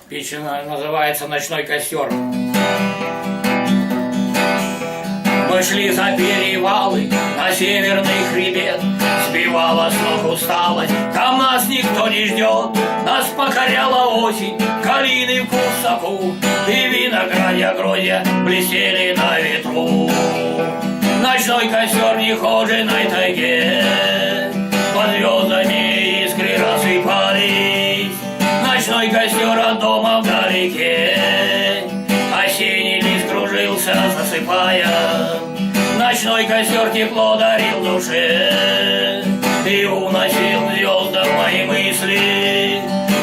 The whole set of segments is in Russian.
Печь называется «Ночной костер». Мы шли за перевалы на северный хребет, сбивала с ног усталость, там нас никто не ждет. Нас покоряла осень, калины вкус в соку, и виноградья гроздья блестели на ветру. Ночной костер в нехоженой тайге, под звездами искры рассыпались. Ночной костер от дома вдалеке, осенний лист кружился, засыпая. Ночной костер тепло дарил душе и уносил звездам мои мысли.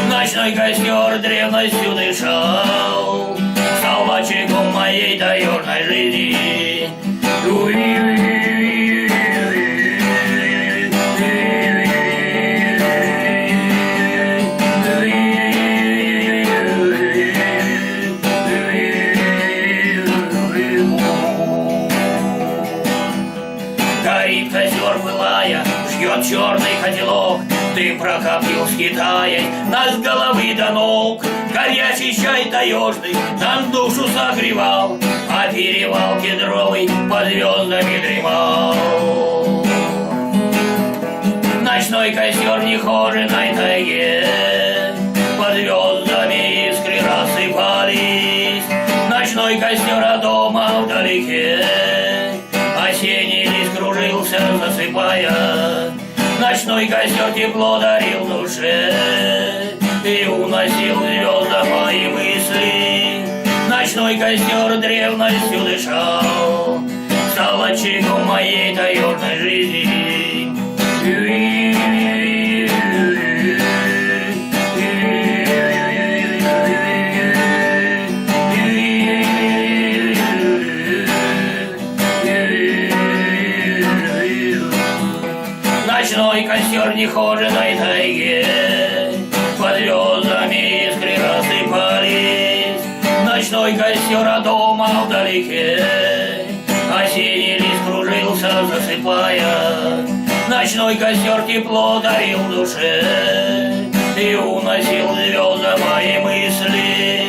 Ночной костер древностью дышал, стал очагом моей таежной жизни. Горит костер, пылая, ждет черный котелок. Дым прокопил, скитаясь, нас с головы до ног. Горячий чай таежный нам душу согревал, а перевал кедровый под звездами дремал. Ночной костер в нехоженой тайге, под звездами искры рассыпались. Ночной костер от дома вдалеке, осенний лист кружился, засыпая. Ночной костер тепло дарил душе и уносил звездам мои мысли. Ночной костер древностью дышал, стал очагом моей таежной жизни. Ночной костер в нехоженой тайге, под звездами искры рассыпались. Ночной костер от дома вдалеке, осенний лист кружился, засыпая. Ночной костер тепло дарил душе и уносил звездам мои мысли.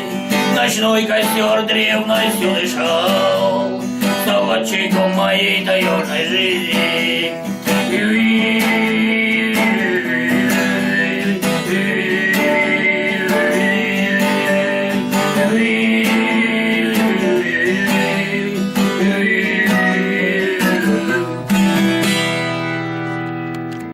Ночной костер древностью дышал, стал очагом моей таежной жизни.